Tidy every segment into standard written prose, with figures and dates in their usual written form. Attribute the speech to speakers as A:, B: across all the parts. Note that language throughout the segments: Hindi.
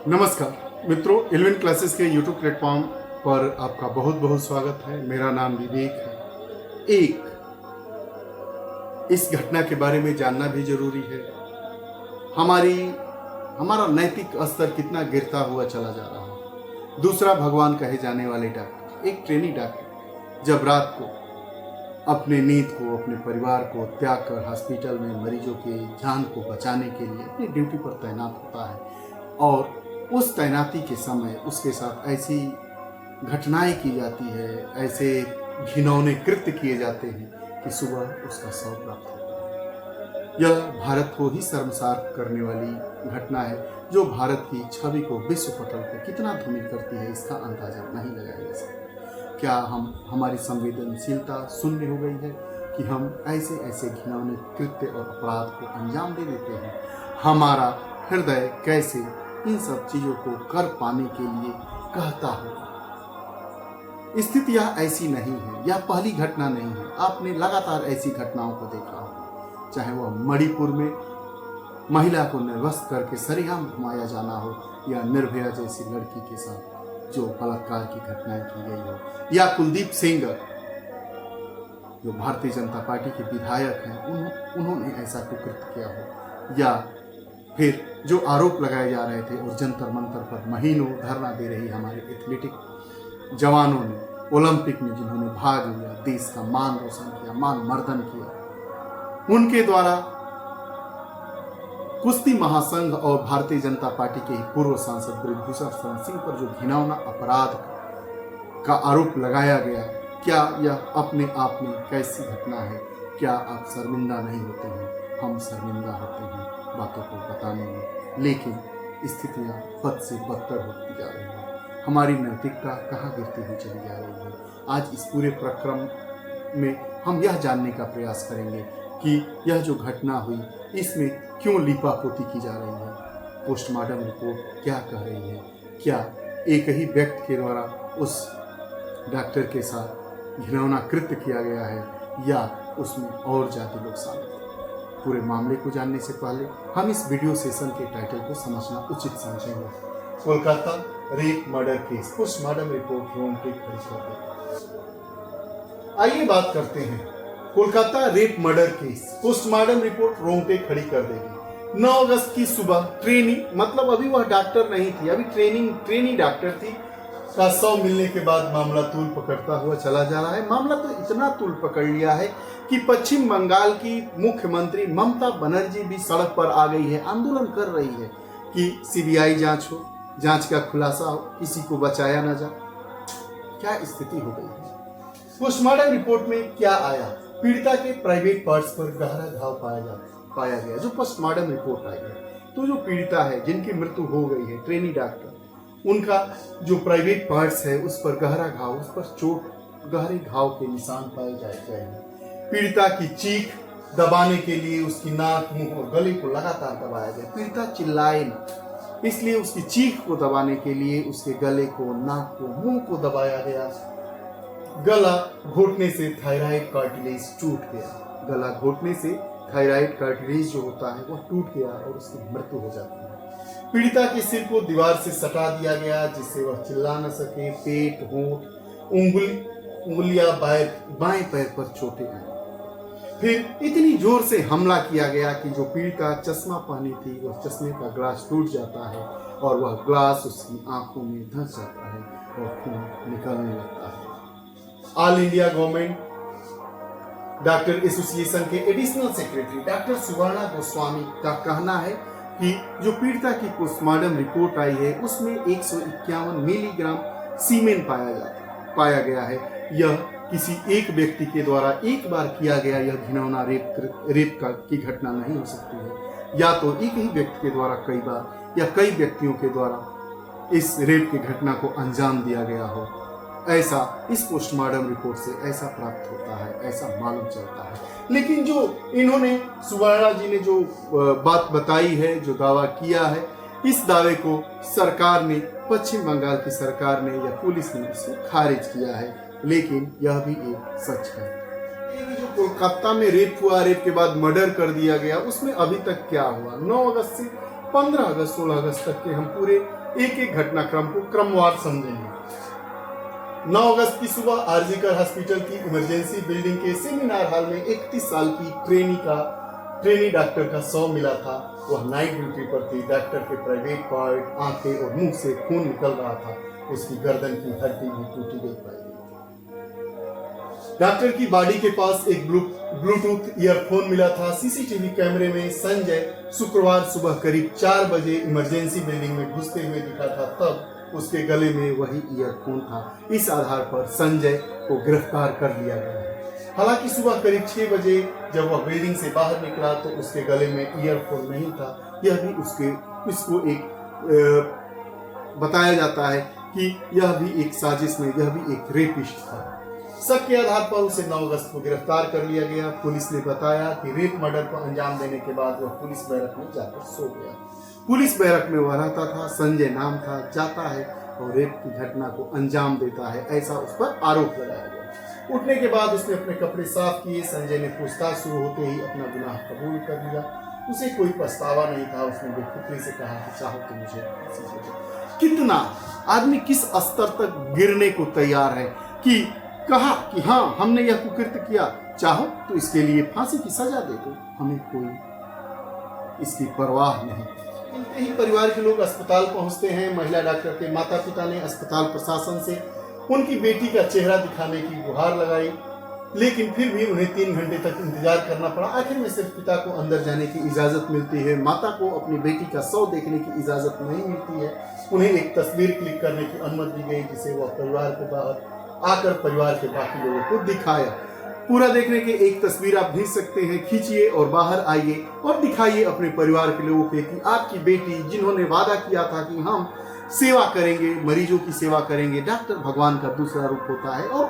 A: नमस्कार मित्रों, 11 क्लासेस के यूट्यूब प्लेटफॉर्म पर आपका बहुत बहुत स्वागत है। मेरा नाम विवेक है। इस घटना के बारे में जानना भी जरूरी है। हमारा नैतिक स्तर कितना गिरता हुआ चला जा रहा है। दूसरा भगवान कहे जाने वाले डॉक्टर, एक ट्रेनी डॉक्टर जब रात को अपने नींद को, अपने परिवार को त्याग कर हॉस्पिटल में मरीजों की जान को बचाने के लिए अपनी ड्यूटी पर तैनात होता है और उस तैनाती के समय उसके साथ ऐसी घटनाएं की जाती है, ऐसे घिनौने कृत्य किए जाते हैं कि सुबह उसका शव प्राप्त होता है। यह भारत को ही शर्मसार करने वाली घटना है, जो भारत की छवि को विश्व पटल पर कितना धूमिल करती है, इसका अंदाजा नहीं लगाया जा सकता। क्या हमारी संवेदनशीलता शून्य हो गई है कि हम ऐसे ऐसे घिनौने कृत्य और अपराध को अंजाम दे देते हैं? हमारा हृदय कैसे इन सब चीजों को कर पाने के लिए कहता हो? स्थितियां ऐसी नहीं है, यह पहली घटना नहीं है। आपने लगातार ऐसी घटनाओं को देखा हो, चाहे वह मणिपुर में महिला को निर्वस्त्र करके सरेआम घुमाया जाना हो, या निर्भया जैसी लड़की के साथ जो बलात्कार की घटनाएं की गई हो, या कुलदीप सेंगर जो भारतीय जनता पार्टी के विधायक हैं, उन्होंने ऐसा कुकृत्य किया हो, या फिर जो आरोप लगाए जा रहे थे और जंतर मंतर पर महीनों धरना दे रही हमारे एथलेटिक जवानों ने, ओलंपिक में जिन्होंने भाग लिया, देश का मान रोशन किया, मान मर्दन किया, उनके द्वारा कुश्ती महासंघ और भारतीय जनता पार्टी के पूर्व सांसद ब्रिजभूषण शरण सिंह पर जो घिनौना अपराध का आरोप लगाया गया, क्या यह अपने आप में कैसी घटना है? क्या आप शर्मिंदा नहीं होते हैं? हम शर्मिंदा होते हैं बातों को बताने में, लेकिन स्थितियां बद से बदतर होती जा रही हैं। हमारी नैतिकता कहाँ गिरती हुई चली जा रही है? आज इस पूरे प्रक्रम में हम यह जानने का प्रयास करेंगे कि यह जो घटना हुई, इसमें क्यों लीपापोती की जा रही है? पोस्टमार्टम रिपोर्ट क्या कह रही है? क्या एक ही व्यक्ति के द्वारा उस डॉक्टर के साथ घिनौना कृत्य किया गया है, या उसमें और ज्यादा लोग शामिल हैं? पूरे मामले को जानने से पहले हम इस वीडियो सेशन के टाइटल को समझना उचित समझेंगे। Kolkata rape murder case, postmortem report रोंगटे खड़ी कर देगी। आइए बात करते हैं। Kolkata rape murder case, postmortem report रोंगटे खड़ी कर देगी। 9 अगस्त की सुबह ट्रेनी, मतलब अभी वह डॉक्टर नहीं थी, अभी ट्रेनी डॉक्टर थी, का शव मिलने के बाद मामला तूल पकड़ता हुआ चला जा रहा है। मामला तो इतना तूल पकड़ लिया है कि पश्चिम बंगाल की मुख्यमंत्री ममता बनर्जी भी सड़क पर आ गई है, आंदोलन कर रही है कि सीबीआई जांच हो, जांच का खुलासा हो, किसी को बचाया ना जाए। क्या स्थिति हो गई है? पोस्टमार्टम रिपोर्ट में क्या आया? पीड़िता के प्राइवेट पार्ट्स पर गहरा घाव पाया गया। जो पोस्टमार्टम रिपोर्ट आई है, तो जो पीड़िता है, जिनकी मृत्यु हो गई है, ट्रेनी डॉक्टर, उनका जो प्राइवेट पार्ट्स है उस पर गहरा घाव, उस पर चोट, गहरे घाव के निशान पाए गए हैं। पीड़िता की चीख दबाने के लिए उसकी नाक, मुंह और गले को लगातार दबाया गया। पीड़िता चिल्लाए ना, इसलिए उसकी चीख को दबाने के लिए उसके गले को, नाक को, मुंह को दबाया गया। गला घोटने से थायराइड कार्टिलेज टूट गया। गला घोटने से थायराइड कार्टिलेज जो होता है वह टूट गया और उसकी मृत्यु हो जाती है। पीड़िता के सिर को दीवार से सटा दिया गया, जिससे वह चिल्ला न सके। पेट, होंठ, उंगलियां, बाएं पैर पर चोटें आई। फिर इतनी जोर से हमला किया गया कि जो पीड़िता चश्मा पहनी थी, वह चश्मे का ग्लास टूट जाता है और वह ग्लास उसकी आंखों में धंस जाता है और खून निकलने लगता है। All India government doctor association के एडिशनल सेक्रेटरी डॉक्टर सुवर्णा गोस्वामी का कहना है कि जो पीड़िता की पोस्टमार्टम रिपोर्ट आई है, उसमें 151 मिलीग्राम सीमेन पाया गया है। यह किसी एक व्यक्ति के द्वारा एक बार किया गया यह घिनौना रेप की घटना नहीं हो सकती है। या तो एक ही व्यक्ति के द्वारा कई बार या कई व्यक्तियों के द्वारा इस रेप की घटना को अंजाम दिया गया हो। ऐसा इस पोस्टमार्टम रिपोर्ट से ऐसा प्राप्त होता है, ऐसा मालूम चलता है। लेकिन जो इन्होंने, सुवर्णा जी ने जो बात बताई है, जो दावा किया है, इस दावे को सरकार ने, पश्चिम बंगाल की सरकार ने या पुलिस ने इसको खारिज किया है। लेकिन यह भी एक सच है। ये जो कोलकाता में रेप हुआ, रेप के बाद मर्डर कर दिया गया, उसमें अभी तक क्या हुआ? 9 अगस्त से 15 अगस्त 16 अगस्त तक के हम पूरे एक एक घटनाक्रम को क्रमवार समझेंगे। 9 अगस्त की सुबह आरजीकर हॉस्पिटल की इमरजेंसी बिल्डिंग के सेमिनार हॉल में 31 साल की ट्रेनी डॉक्टर का शव मिला था। वह नाइट ड्यूटी पर थी। डॉक्टर के प्राइवेट पार्ट, आंखें और मुंह से खून निकल रहा था। उसकी गर्दन की हड्डी भी टूटी गई पाई गई। डॉक्टर की बॉडी के पास एक ब्लूटूथ ईयरफोन मिला था। सीसीटीवी कैमरे में संजय शुक्रवार सुबह करीब 4 बजे इमरजेंसी बिल्डिंग में घुसते हुए दिखा था। तब उसके गले में वही ईयरफोन था। इस आधार पर संजय को गिरफ्तार कर लिया गया है। हालांकि सुबह करीब 6 बजे जब वह बिल्डिंग से बाहर निकला तो उसके गले में ईयरफोन नहीं था। यह भी इसको एक बताया जाता है कि यह भी एक साजिश में, यह भी एक रेपिस्ट था। शक के आधार पर उसे 9 अगस्त को गिरफ्तार कर लिया गया। पुलिस ने बताया कि रेप मर्डर को अंजाम देने के बाद वह पुलिस बैरक में जाकर सो गया। पुलिस बैरक में वह रहता था, संजय नाम था, जाता है और रेप की घटना को अंजाम देता है, ऐसा उस पर आरोप लगाया गया। उठने के बाद उसने अपने कपड़े साफ किए। संजय ने पूछताछ शुरू होते ही अपना गुनाह कबूल कर लिया। उसे कोई पछतावा नहीं था। उसने बेफिक्री से कहा कि चाहो तो मुझे फांसी दे दो। कितना आदमी किस स्तर तक गिरने को तैयार है कि कहा कि हाँ हमने यह कुकृत्य किया, चाहो तो इसके लिए फांसी की सजा दे दो, हमें कोई इसकी परवाह नहीं। इनके ही परिवार के लोग अस्पताल पहुंचते हैं। महिला डॉक्टर के माता पिता ने अस्पताल प्रशासन से उनकी बेटी का चेहरा दिखाने की गुहार लगाई, लेकिन फिर भी उन्हें 3 घंटे तक इंतजार करना पड़ा। आखिर में सिर्फ पिता को अंदर जाने की इजाजत मिलती है। माता को अपनी बेटी का शव देखने की इजाजत नहीं मिलती है। उन्हें एक तस्वीर क्लिक करने की अनुमति दी गई, जिसे वह परिवार के बाहर आकर परिवार के बाकी लोगों को दिखाया। पूरा देखने के एक तस्वीर आप भेज सकते हैं, खींचिए और बाहर आइए और दिखाइए अपने परिवार के लोगों के कि आपकी बेटी, जिन्होंने वादा किया था कि हम सेवा करेंगे, मरीजों की सेवा करेंगे, डॉक्टर भगवान का दूसरा रूप होता है, और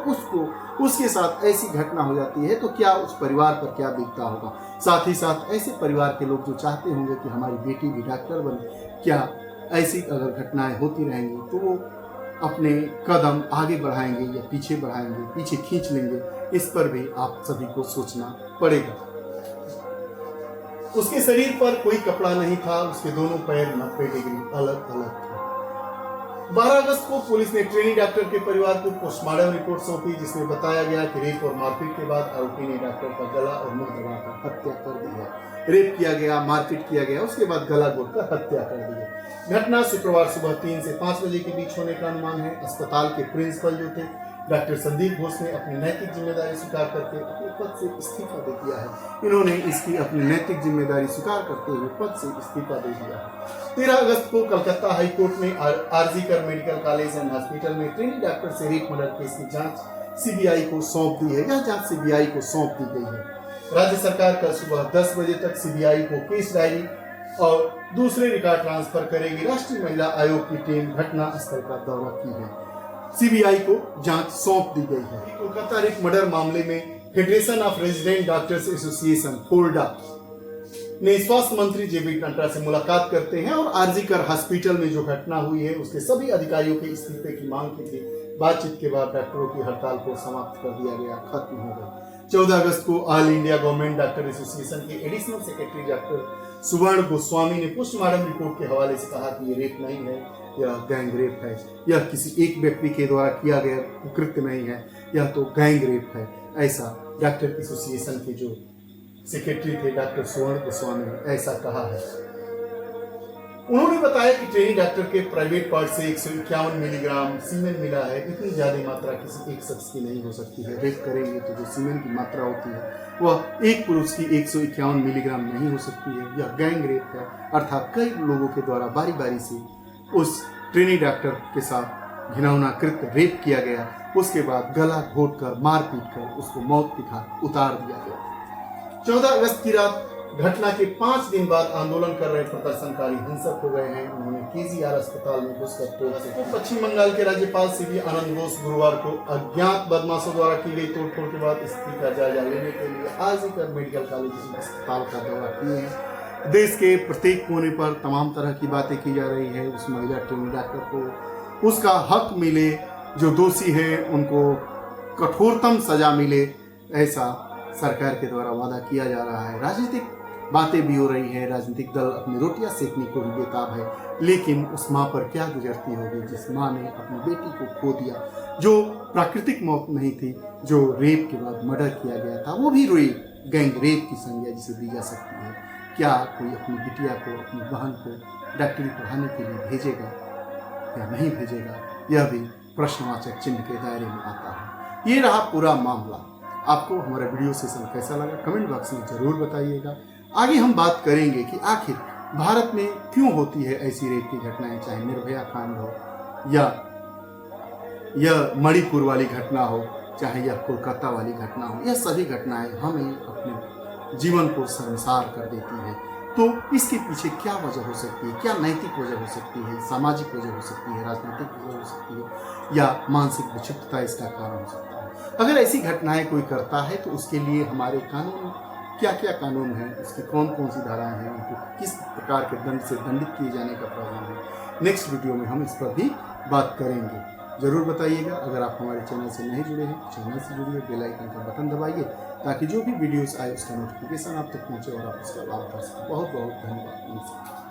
A: उसके साथ ऐसी घटना हो जाती है तो क्या उस परिवार पर क्या बीतता होगा। साथ ही साथ ऐसे परिवार के लोग जो चाहते होंगे कि हमारी बेटी भी डॉक्टर बने, क्या ऐसी अगर घटनाएं होती रहेंगी तो वो अपने कदम आगे बढ़ाएंगे या पीछे बढ़ाएंगे, पीछे खींच लेंगे, इस पर भी आप सभी को सोचना पड़ेगा। उसके शरीर पर कोई कपड़ा नहीं था। उसके दोनों पैर 90 डिग्री अलग अलग थे। 12 अगस्त को पुलिस ने ट्रेनी डॉक्टर के परिवार को पोस्टमार्टम रिपोर्ट सौंपी, जिसमें बताया गया कि रेप और मारपीट के बाद आरोपी ने डॉक्टर का गला और मुंह दबाकर हत्या कर दी है। रेप किया गया, मारपीट किया गया, उसके बाद गला घोटकर हत्या कर दी है। घटना शुक्रवार सुबह 3 से 5 बजे के बीच होने का अनुमान है। अस्पताल के प्रिंसिपल जो थे डॉक्टर संदीप घोष ने अपनी नैतिक जिम्मेदारी स्वीकार करके अपने पद से इस्तीफा दे दिया है। इन्होंने इसकी अपनी नैतिक जिम्मेदारी स्वीकार करते हुए पद से इस्तीफा दे दिया है। 13 अगस्त को कलकत्ता हाई कोर्ट ने RG Kar medical college and hospital में ट्रेनी डॉक्टर से रेप मर्डर केस की जांच सीबीआई को सौंप दी है। यह जांच सीबीआई को सौंप दी गई है। राज्य सरकार कल सुबह 10 बजे तक सीबीआई को केस डायरी और दूसरे रिकॉर्ड ट्रांसफर करेगी। राष्ट्रीय महिला आयोग की टीम घटना स्थल का दौरा की है। सीबीआई को जांच सौंप दी गई है। कोलकाता रेप मर्डर मामले में federation of resident doctors association FORDA ने स्वास्थ्य मंत्री जेबी नड्डा से मुलाकात करते हैं और आरजीकर हॉस्पिटल में जो घटना हुई है उसके सभी अधिकारियों के इस्तीफे की मांग की थी। बातचीत के बाद डॉक्टरों की हड़ताल को समाप्त कर दिया गया, खत्म हो गई। 14 अगस्त को all India government doctor association के एडिशनल सेक्रेटरी डॉक्टर सुवर्ण गोस्वामी ने पोस्टमार्टम रिपोर्ट के हवाले से कहा कि ये रेप नहीं है, यह गैंग रेप है। यह किसी एक व्यक्ति के द्वारा किया गया कृत्य नहीं है, यह तो गैंग रेप है। ऐसा डॉक्टर एसोसिएशन के जो सेक्रेटरी थे डॉक्टर सुवर्ण गोस्वामी ने ऐसा कहा है। उन्होंने बताया कि ट्रेनी डॉक्टर के प्राइवेट पार्ट से 151 मिलीग्राम सीमेन मिला है। इतनी ज्यादा मात्रा किसी एक शख्स की नहीं हो सकती है। रेप करेंगे तो जो सीमेन की मात्रा होती है वह एक पुरुष की 151 मिलीग्राम नहीं हो सकती है। यह गैंग रेप है, अर्थात कई लोगों के द्वारा बारी बारी से उस ट्रेनी डॉक्टर के साथ घिनौना कृत्य रेप किया गया। उसके बाद गला घोट कर मार पीट कर उसको मौत के घाट उतार दिया गया। 14 अगस्त की रात घटना के 5 दिन बाद आंदोलन कर रहे प्रदर्शनकारी हिंसक हो गए हैं। उन्होंने केजीआर अस्पताल में घुसकर तोड़फोड़ की। पश्चिम बंगाल के राज्यपाल सीवी आनंद बोस गुरुवार को अज्ञात बदमाशों द्वारा की गई तोड़फोड़ के बाद स्थिति का जायजा लेने के लिए आरजीकर मेडिकल कॉलेज अस्पताल का दौरा किए हैं। देश के प्रत्येक कोने पर तमाम तरह की बातें की जा रही है। उस महिला ट्रेनी डॉक्टर को उसका हक मिले, जो दोषी हैं उनको कठोरतम सजा मिले, ऐसा सरकार के द्वारा वादा किया जा रहा है। राजनीतिक बातें भी हो रही है, राजनीतिक दल अपनी रोटियां सेकने को भी बेताब है, लेकिन उस माँ पर क्या गुजरती होगी जिस माँ ने अपनी बेटी को खो दिया, जो प्राकृतिक मौत नहीं थी, जो रेप के बाद मर्डर किया गया था, वो भी रेप, गैंग रेप की संज्ञा जिसे दी जा सकती है। क्या कोई अपनी बिटिया को, अपनी बहन को डॉक्टरी पढ़ाने के लिए भेजेगा या नहीं भेजेगा, यह भी प्रश्नवाचक चिन्ह के दायरे में आता है। ये रहा पूरा मामला। आपको हमारा वीडियो सेशन कैसा लगा कमेंट बॉक्स में जरूर बताइएगा। आगे हम बात करेंगे कि आखिर भारत में क्यों होती है ऐसी रेप की घटनाएं, चाहे निर्भया कांड हो या यह मणिपुर वाली घटना हो, चाहे यह कोलकाता वाली घटना हो। यह सभी घटनाएं हमें अपने जीवन को शर्मसार कर देती है। तो इसके पीछे क्या वजह हो सकती है, क्या नैतिक वजह हो सकती है, सामाजिक वजह हो सकती है, राजनीतिक वजह हो सकती है, या मानसिक विक्षिप्तता इसका कारण हो सकता है। अगर ऐसी घटनाएं कोई करता है तो उसके लिए हमारे कानून, क्या क्या कानून हैं, उसकी कौन कौन सी धाराएं हैं, उनको किस प्रकार के दंड से दंडित किए जाने का प्रावधान है, नेक्स्ट वीडियो में हम इस पर भी बात करेंगे। जरूर बताइएगा। अगर आप हमारे चैनल से नहीं जुड़े हैं तो चैनल से जुड़िए, बेल आइकन का बटन दबाइए ताकि जो भी वीडियोस आए उसका नोटिफिकेशन आप तक पहुंचे और आप उसका लाभ उठा सकें। बहुत बहुत धन्यवाद। नमस्कार।